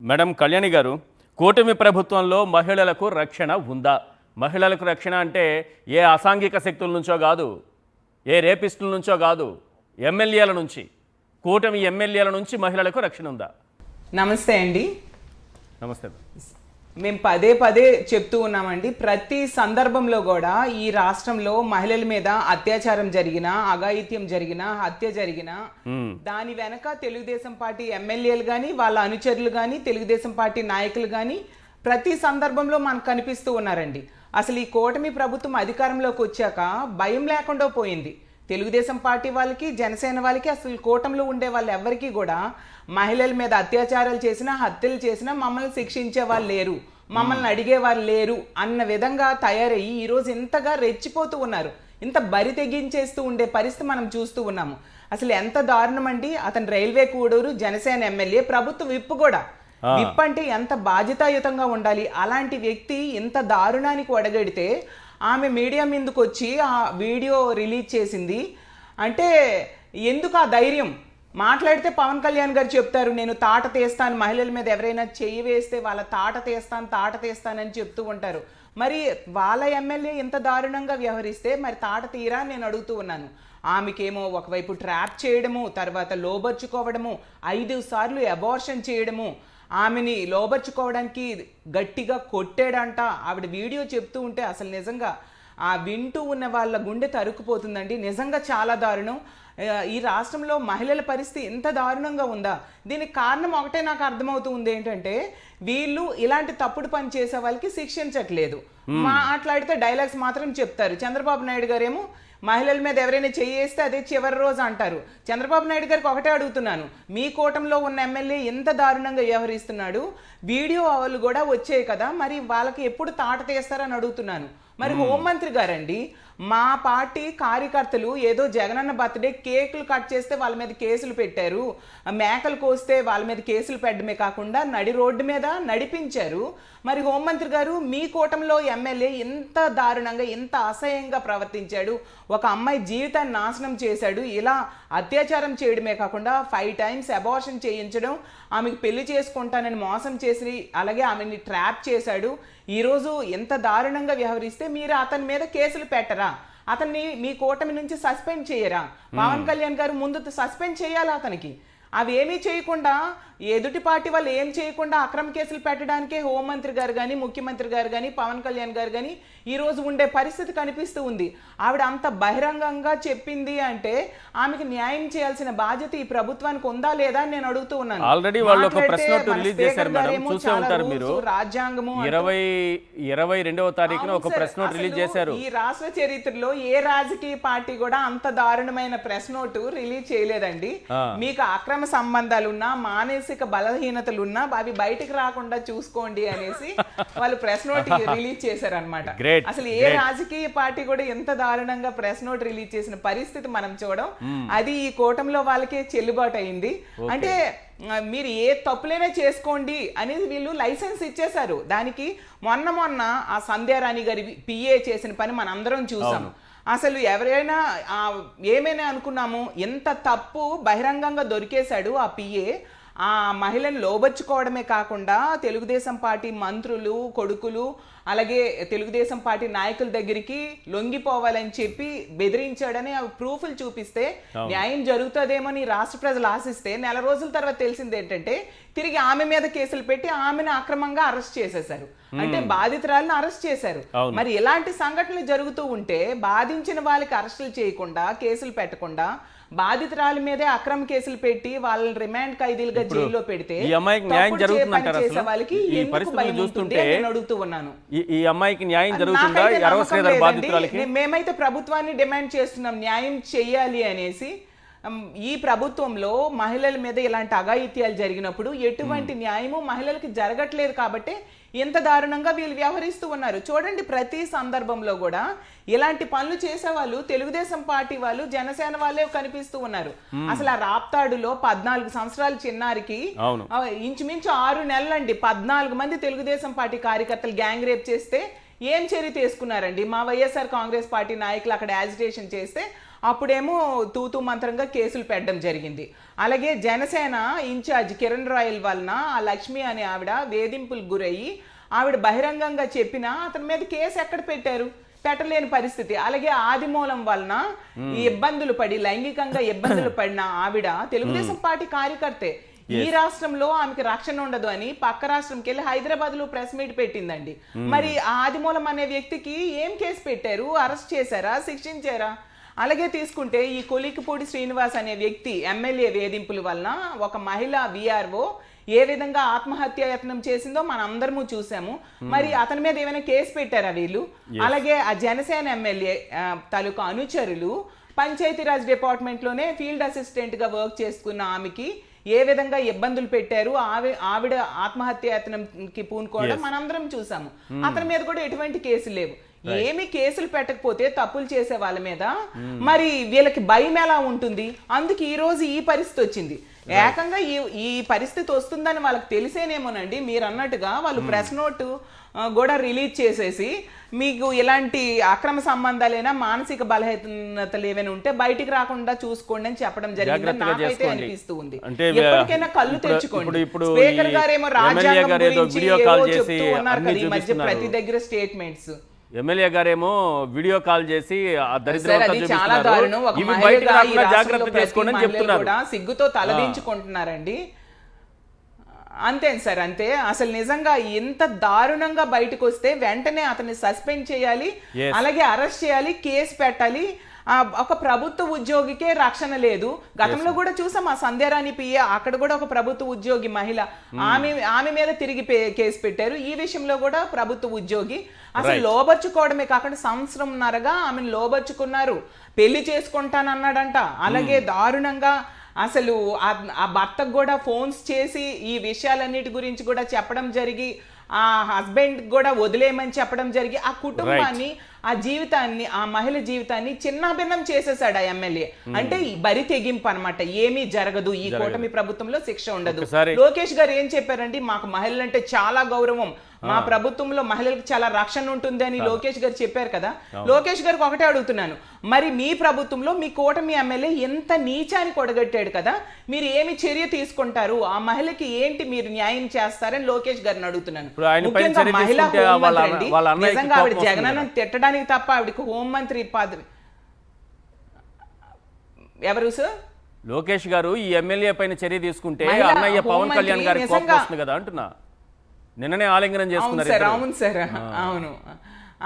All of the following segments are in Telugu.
మేడం కళ్యాణి గారు, కూటమి ప్రభుత్వంలో మహిళలకు రక్షణ ఉందా? మహిళలకు రక్షణ అంటే ఏ అసాంఘిక శక్తుల నుంచో కాదు, ఏ రేపిస్టుల నుంచో కాదు, ఎమ్మెల్యేల నుంచి, కూటమి ఎమ్మెల్యేల నుంచి మహిళలకు రక్షణ ఉందా? నమస్తే అండి. నమస్తే. మేము పదే పదే చెప్తూ ఉన్నామండి, ప్రతి సందర్భంలో కూడా ఈ రాష్ట్రంలో మహిళల మీద అత్యాచారం జరిగినా, అఘాయిత్యం జరిగినా, హత్య జరిగినా దాని వెనక తెలుగుదేశం పార్టీ ఎమ్మెల్యేలు కానీ, వాళ్ళ అనుచరులు కానీ, తెలుగుదేశం పార్టీ నాయకులు కానీ ప్రతి సందర్భంలో మనకు కనిపిస్తూ ఉన్నారండి. అసలు ఈ కూటమి ప్రభుత్వం అధికారంలోకి వచ్చాక భయం లేకుండా పోయింది. తెలుగుదేశం పార్టీ వాళ్ళకి, జనసేన వాళ్ళకి, అసలు కూటమిలో ఉండే వాళ్ళు ఎవరికి కూడా మహిళల మీద అత్యాచారాలు చేసినా, హత్యలు చేసినా మమ్మల్ని శిక్షించే వాళ్ళు లేరు, మమ్మల్ని అడిగేవారు లేరు అన్న విధంగా తయారయ్యి ఈరోజు ఇంతగా రెచ్చిపోతూ ఉన్నారు. ఇంత బరి తెగించేస్తూ ఉండే పరిస్థితి మనం చూస్తూ ఉన్నాము. అసలు ఎంత దారుణం అండి. అతను రైల్వే కూడూరు జనసేన ఎమ్మెల్యే, ప్రభుత్వ విప్ కూడా. విప్ అంటే ఎంత బాధ్యతాయుతంగా ఉండాలి. అలాంటి వ్యక్తి ఇంత దారుణానికి ఒడగడితే ఆమె మీడియా మీదకి వచ్చి ఆ వీడియో రిలీజ్ చేసింది. అంటే ఎందుకు ఆ ధైర్యం? మాట్లాడితే పవన్ కళ్యాణ్ గారు చెప్తారు, నేను తాట తీస్తాను, మహిళల మీద ఎవరైనా చెయ్యి వేస్తే వాళ్ళ తాట తీస్తానని చెప్తూ ఉంటారు. మరి వాళ్ళ ఎమ్మెల్యే ఇంత దారుణంగా వ్యవహరిస్తే మరి తాట తీరా నేను అడుగుతూ ఉన్నాను. ఆమెకేమో ఒకవైపు ట్రాప్ చేయడము, తర్వాత లోబర్చుకోవడము, 5 సార్లు అబార్షన్ చేయడము, ఆమెని లోబర్చుకోవడానికి గట్టిగా కొట్టాడంట. ఆవిడ వీడియో చెప్తూ ఉంటే అసలు నిజంగా ఆ వింటూ ఉన్న వాళ్ళ గుండె తరుక్కుపోతుందండి. నిజంగా చాలా దారుణం. ఈ రాష్ట్రంలో మహిళల పరిస్థితి ఎంత దారుణంగా ఉందా? దీనికి కారణం ఒకటే నాకు అర్థమవుతూ ఉంది, ఏంటంటే వీళ్ళు ఇలాంటి తప్పుడు పని చేసే వాళ్ళకి శిక్షించట్లేదు. మాట్లాడితే డైలాగ్స్ మాత్రం చెప్తారు. చంద్రబాబు నాయుడు గారేమో మహిళల మీద ఎవరైనా చేయేస్తే అదే చివరి రోజు అంటారు. చంద్రబాబు నాయుడు గారికి ఒకటే అడుగుతున్నాను, మీ కూటమిలో ఉన్న ఎమ్మెల్యే ఎంత దారుణంగా వ్యవహరిస్తున్నాడు? వీడియో వాళ్ళు కూడా వచ్చాయి కదా, మరి వాళ్ళకి ఎప్పుడు తాట తీస్తారని అడుగుతున్నాను. మరి హోంమంత్రి గారండి, మా పార్టీ కార్యకర్తలు ఏదో జగనన్న బర్త్డే కేకులు కట్ చేస్తే వాళ్ళ మీద కేసులు పెట్టారు, మేకలు కోస్తే వాళ్ళ మీద కేసులు పెట్టడమే కాకుండా నడి రోడ్డు మీద నడిపించారు. మరి హోంమంత్రి గారు, మీ కూటమిలో ఎమ్మెల్యే ఇంత దారుణంగా, ఇంత అసహ్యంగా ప్రవర్తించాడు, ఒక అమ్మాయి జీవితాన్ని నాశనం చేశాడు, ఇలా అత్యాచారం చేయడమే కాకుండా 5 టైమ్స్ అబార్షన్ చేయించడం, ఆమెకు పెళ్లి చేసుకుంటానని మోసం చేసి అలాగే ఆమెని ట్రాప్ చేశాడు. ఈరోజు ఎంత దారుణంగా వ్యవహరిస్తే మీరు అతని మీద కేసులు పెట్టరా? అతన్ని మీ కూటమి నుంచి సస్పెండ్ చేయరా? పవన్ కళ్యాణ్ గారు ముందు సస్పెండ్ చేయాలి అతనికి. అవి ఏమీ చేయకుండా, ఎదుటి పార్టీ వాళ్ళు ఏం చేయకుండా అక్రమ కేసులు పెట్టడానికే హోంమంత్రి గారు కానీ, ముఖ్యమంత్రి గారు కానీ, పవన్ కళ్యాణ్ గారు కానీ ఈరోజు ఉండే పరిస్థితి కనిపిస్తూ ఉంది. ఆవిడ అంత బహిరంగంగా చెప్పింది అంటే ఆమెకి న్యాయం చేయాల్సిన బాధ్యత ఈ ప్రభుత్వానికి ఉందా లేదా అని నేను అడుగుతూ ఉన్నాను. ఆల్రెడీ వాళ్ళు ఒక ప్రెస్ నోట్ రిలీజ్ చేశారు మేడం, చూసే ఉంటారు మీరు. రాజ్యాంగము 22వ తారీఖున ఒక ప్రెస్ నోట్ రిలీజ్ చేశారు. ఈ రాష్ట్ర చరిత్రలో ఏ రాజకీయ పార్టీ కూడా అంత దారుణమైన ప్రెస్ నోట్ రిలీజ్ చేయలేదండి. మీకు అక్రమ సంబంధాలున్నా, మానసిక బలహీనతలున్నా అవి బయటికి రాకుండా చూసుకోండి అనేసి వాళ్ళు ప్రెస్ నోట్ రిలీజ్ చేశారు అనమాట. అసలు ఏ రాజకీయ పార్టీ కూడా ఎంత దారుణంగా ప్రెస్ నోట్ రిలీజ్ చేసిన పరిస్థితి మనం చూడడం, అది ఈ కూటమిలో వాళ్ళకే చెల్లుబాటు అయింది. అంటే మీరు ఏ తప్పులైనా చేసుకోండి అనేది వీళ్ళు లైసెన్స్ ఇచ్చేశారు. దానికి మొన్న ఆ సంధ్యారాణి గారి పిఏ చేసిన పని మనందరం చూసాము. అసలు ఎవరైనా ఏమైనా అనుకున్నాము, ఎంత తప్పు బహిరంగంగా దొరికేశాడు ఆ పిఏ. ఆ మహిళను లోబర్చుకోవడమే కాకుండా తెలుగుదేశం పార్టీ మంత్రులు, కొడుకులు, అలాగే తెలుగుదేశం పార్టీ నాయకుల దగ్గరికి లొంగిపోవాలని చెప్పి బెదిరించాడని అవి ప్రూఫ్లు చూపిస్తే న్యాయం జరుగుతుందేమని రాష్ట్ర ప్రజలు ఆశిస్తే, నెల రోజుల తర్వాత తెలిసింది ఏంటంటే తిరిగి ఆమె మీద కేసులు పెట్టి ఆమెను అక్రమంగా అరెస్ట్ చేసేశారు. అంటే బాధితురాలను అరెస్ట్ చేశారు. మరి ఇలాంటి సంఘటనలు జరుగుతూ ఉంటే బాధించిన వాళ్ళకి అరెస్టులు చేయకుండా, కేసులు పెట్టకుండా, బాధితురాల మీదే అక్రమ కేసులు పెట్టి వాళ్ళని రిమాండ్ ఖైదీలుగా జైల్లో పెడితే ఈ అమ్మాయికి న్యాయం జరుగుతుందంటారా? వాళ్ళకి ఈ పరిస్థితులు చూస్తుంటే అడుగుతూ ఉన్నాను, ఈ అమ్మాయికి న్యాయం జరుగుతుందా? బాధితురాలకి మేమైతే ప్రభుత్వాన్ని డిమాండ్ చేస్తున్నాం న్యాయం చెయ్యాలి అనేసి. ఈ ప్రభుత్వంలో మహిళల మీద ఇలాంటి అఘాయిత్యాలు జరిగినప్పుడు ఎటువంటి న్యాయము మహిళలకి జరగట్లేదు కాబట్టి ఎంత దారుణంగా వీళ్ళు వ్యవహరిస్తూ ఉన్నారు. చూడండి, ప్రతి సందర్భంలో కూడా ఇలాంటి పనులు చేసేవాళ్ళు తెలుగుదేశం పార్టీ వాళ్ళు, జనసేన వాళ్ళే కనిపిస్తూ ఉన్నారు. అసలు ఆ రాప్తాడులో 14 సంవత్సరాల చిన్నారికి ఇంచుమించు 6 నెలలండి 14 మంది తెలుగుదేశం పార్టీ కార్యకర్తలు గ్యాంగ్ రేప్ చేస్తే ఏం చర్య తీసుకున్నారండి? మా వైఎస్ఆర్ కాంగ్రెస్ పార్టీ నాయకులు అక్కడ యాజిటేషన్ చేస్తే అప్పుడేమో తూతూ మంత్రంగా కేసులు పెట్టడం జరిగింది. అలాగే జనసేన ఇన్ఛార్జ్ కిరణ్ రాయల్ వలన ఆ లక్ష్మి అనే ఆవిడ వేధింపులకు గురయ్యి ఆవిడ బహిరంగంగా చెప్పినా అతని మీద కేసు ఎక్కడ పెట్టారు? పెట్టలేని పరిస్థితి. అలాగే ఆదిమూలం వలన ఈ ఇబ్బందులు పడి లైంగికంగా ఇబ్బందులు పడిన ఆవిడ తెలుగుదేశం పార్టీ కార్యకర్తే. ఈ రాష్ట్రంలో ఆమెకి రక్షణ ఉండదు అని పక్క రాష్ట్రంకి వెళ్ళి హైదరాబాద్ లో ప్రెస్ మీట్ పెట్టిందండి. మరి ఆ ఆదిమూలం అనే వ్యక్తికి ఏం కేసు పెట్టారు? అరెస్ట్ చేశారా? శిక్షించారా? అలాగే తీసుకుంటే ఈ కొలికిపూడి శ్రీనివాస్ అనే వ్యక్తి ఎమ్మెల్యే వేధింపుల వలన ఒక మహిళా విఆర్ఓ ఏ విధంగా ఆత్మహత్య యత్నం చేసిందో మనం అందరము చూసాము. మరి అతని మీద ఏమైనా కేసు పెట్టారా వీళ్ళు? అలాగే ఆ జనసేన ఎమ్మెల్యే తాలూకా అనుచరులు పంచాయతీరాజ్ డిపార్ట్మెంట్ లోనే ఫీల్డ్ అసిస్టెంట్ గా వర్క్ చేసుకున్న ఆమెకి ఏ విధంగా ఇబ్బందులు పెట్టారు, ఆవిడ ఆత్మహత్య యత్నంకి పూనుకోవడం మనందరం చూసాము. అతని మీద కూడా ఎటువంటి కేసులు లేవు. ఏమి కేసులు పెట్టకపోతే తప్పులు చేసే వాళ్ళ మీద మరి వీళ్ళకి భయం ఎలా ఉంటుంది? అందుకు ఈ రోజు ఈ పరిస్థితి వచ్చింది. ఏకంగా ఈ పరిస్థితి వస్తుందని వాళ్ళకి తెలిసేనేమోనండి. మీరు అన్నట్టుగా వాళ్ళు ప్రెస్ నోటు కూడా రిలీజ్ చేసేసి మీకు ఇలాంటి అక్రమ సంబంధాలైనా మానసిక బలహీనతలు ఏమైనా ఉంటే బయటికి రాకుండా చూసుకోండి అని చెప్పడం జరిగింది. నాకైతే అనిపిస్తూ ఉంది. ఎప్పటికైనా కళ్ళు తెచ్చుకోండి. స్పీకర్ గారేమో రాజ్యాంగం గురించి చెప్తూ ఉన్నారు కదా ఈ మధ్య ప్రతి దగ్గర స్టేట్మెంట్స్. ఎమ్మెల్యే గారేమో వీడియో కాల్ చేసి ఆ చాలా దారుణం. ఒక మహిళగా కూడా సిగ్గుతో తలదించుకుంటున్నారండి. అంతే సార్, అంతే. అసలు నిజంగా ఎంత దారుణంగా బయటకు వస్తే వెంటనే అతన్ని సస్పెండ్ చేయాలి, అలాగే అరెస్ట్ చేయాలి, కేసు పెట్టాలి. ఒక ప్రభుత్వ ఉద్యోగికే రక్షణ లేదు. గతంలో కూడా చూసాం ఆ సంధ్యారాణి పిఏ, అక్కడ కూడా ఒక ప్రభుత్వ ఉద్యోగి మహిళ, ఆమె మీద తిరిగి కేసు పెట్టారు. ఈ విషయంలో కూడా ప్రభుత్వ ఉద్యోగి అసలు లోబర్చుకోవడమే కాకుండా సంవత్సరంన్నరగా ఆమెను లోబర్చుకున్నారు, పెళ్లి చేసుకుంటానన్నాడంట. అలాగే దారుణంగా అసలు ఆ భర్తకు కూడా ఫోన్స్ చేసి ఈ విషయాలన్నిటి గురించి కూడా చెప్పడం జరిగి ఆ హస్బెండ్ కూడా వదిలేయమని చెప్పడం జరిగి ఆ కుటుంబాన్ని ఆ జీవితాన్ని ఆ మహిళ జీవితాన్ని చిన్నాభిన్నం చేసేసాడు ఆ ఎమ్మెల్యే. అంటే బరి తెగింపు అనమాట. ఏమీ జరగదు, ఈ కూటమి ప్రభుత్వంలో శిక్ష ఉండదు. లోకేష్ గారు ఏం చెప్పారండి? మాకు మహిళలంటే చాలా గౌరవం, మా ప్రభుత్వంలో మహిళలకు చాలా రక్షణ ఉంటుంది అని లోకేష్ గారు చెప్పారు కదా. లోకేష్ గారికి ఒకటే అడుగుతున్నాను, మరి మీ ప్రభుత్వంలో మీ కూటమి ఎమ్మెల్యే ఎంత నీచానికి ఒడగట్టాడు కదా, మీరు ఏమి చర్య తీసుకుంటారు? ఆ మహిళకి ఏంటి మీరు న్యాయం చేస్తారని లోకేష్ గారిని అడుగుతున్నాను. ముఖ్యంగా మహిళా హోంమంత్రి నిజంగా ఆవిడ జగనన్న తిట్టడానికి తప్ప ఆవిడకి హోంమంత్రి పదవి ఎవరు సార్? లోకేష్ గారు ఈ ఎమ్మెల్యే పైన చర్య తీసుకుంటే అన్నయ్య పవన్ కళ్యాణ్ గారికి కోపం వస్తుంది కదా అంటున్నా. నిన్ననే ఆలింగనం చేసుకున్నారు. అవును సార్,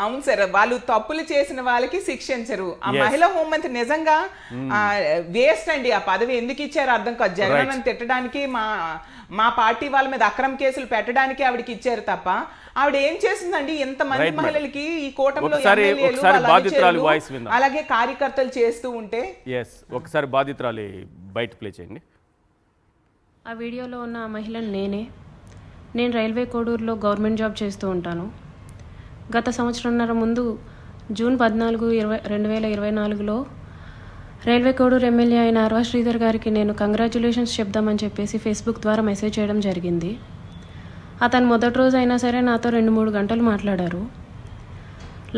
అవును సార్. వాళ్ళు తప్పులు చేసిన వాళ్ళకి శిక్షించరు. ఆ మహిళా హోంమంత్రి నిజంగా వేస్ట్ అండి. ఆ పదవి ఎందుకు ఇచ్చారు అర్థం కాదు. జగన్ తిట్టడానికి మా పార్టీ వాళ్ళ మీద అక్రమ కేసులు పెట్టడానికి ఆవిడకి ఇచ్చారు తప్ప ఆవిడ ఏం చేసిందండి? ఎంతమంది మహిళలకి ఈ కూటమిలో అలాగే కార్యకర్తలు చేస్తూ ఉంటే. ఒకసారి బాధితురాలి బయట ప్లే చేయండి. ఆ వీడియోలో ఉన్న మహిళను నేను రైల్వే కోడూరులో గవర్నమెంట్ జాబ్ చేస్తూ ఉంటాను. గత సంవత్సరంన్నర ముందు జూన్ 14, 2024లో రైల్వే కోడూరు ఎమ్మెల్యే అయిన అర్వా శ్రీధర్ గారికి నేను కంగ్రాచ్యులేషన్స్ చెప్దామని చెప్పేసి ఫేస్బుక్ ద్వారా మెసేజ్ చేయడం జరిగింది. అతను మొదటి రోజు అయినా సరే నాతో 2-3 గంటలు మాట్లాడారు.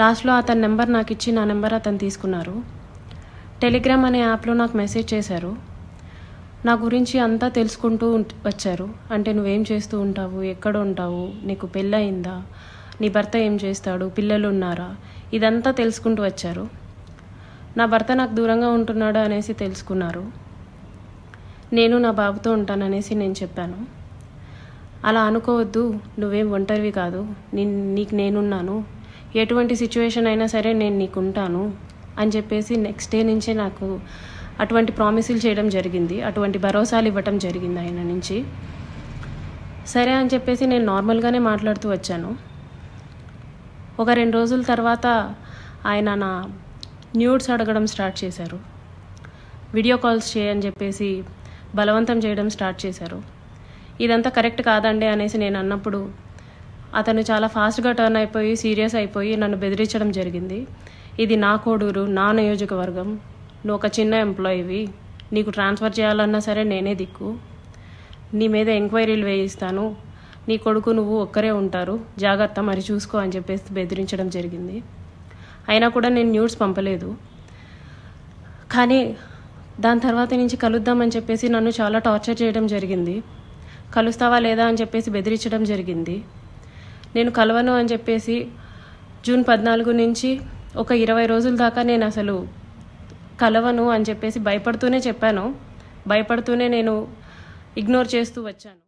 లాస్ట్లో అతని నెంబర్ నాకు ఇచ్చి నా నెంబర్ అతను తీసుకున్నారు. టెలిగ్రామ్ అనే యాప్లో నాకు మెసేజ్ చేశారు. నా గురించి అంతా తెలుసుకుంటూ వచ్చారు. అంటే నువ్వేం చేస్తూ ఉంటావు, ఎక్కడ ఉంటావు, నీకు పెళ్ళయిందా, నీ భర్త ఏం చేస్తాడు, పిల్లలు ఉన్నారా, ఇదంతా తెలుసుకుంటూ వచ్చారు. నా భర్త నాకు దూరంగా ఉంటున్నాడు అనేసి తెలుసుకున్నారు. నేను నా బాబుతో ఉంటాననేసి నేను చెప్పాను. అలా అనుకోవద్దు, నువ్వేం ఒంటరివి కాదు, నీకు నేనున్నాను, ఎటువంటి సిచ్యువేషన్ అయినా సరే నేను నీకు ఉంటాను అని చెప్పేసి నెక్స్ట్ డే నుంచే నాకు అటువంటి ప్రామిసులు చేయడం జరిగింది, అటువంటి భరోసాలు ఇవ్వటం జరిగింది ఆయన నుంచి. సరే అని చెప్పేసి నేను నార్మల్గానే మాట్లాడుతూ వచ్చాను. ఒక 2 రోజుల తర్వాత ఆయన నా న్యూడ్స్ అడగడం స్టార్ట్ చేశారు. వీడియో కాల్స్ చేయని చెప్పేసి బలవంతం చేయడం స్టార్ట్ చేశారు. ఇదంతా కరెక్ట్ కాదండి అనేసి నేను అన్నప్పుడు అతను చాలా ఫాస్ట్గా టర్న్ అయిపోయి సీరియస్ అయిపోయి నన్ను బెదిరించడం జరిగింది. ఇది నా కోడూరు, నా నియోజకవర్గం, నువ్వు ఒక చిన్న ఎంప్లాయీవి, నీకు ట్రాన్స్ఫర్ చేయాలన్నా సరే నేనే దిక్కు, నీ మీద ఎంక్వైరీలు వేయిస్తాను, నీ కొడుకు నువ్వు ఒక్కరే ఉంటారు, జాగ్రత్త మరి చూసుకో అని చెప్పేసి బెదిరించడం జరిగింది. అయినా కూడా నేను న్యూస్ పంపలేదు. కానీ దాని తర్వాత నుంచి కలుద్దామని చెప్పేసి నన్ను చాలా టార్చర్ చేయడం జరిగింది. కలుస్తావా లేదా అని చెప్పేసి బెదిరించడం జరిగింది. నేను కలవను అని చెప్పేసి జూన్ 14 నుంచి ఒక 20 రోజుల దాకా నేను అసలు కలవను అని చెప్పేసి భయపడుతూనే చెప్పాను. భయపడుతూనే నేను ఇగ్నోర్ చేస్తూ వచ్చాను.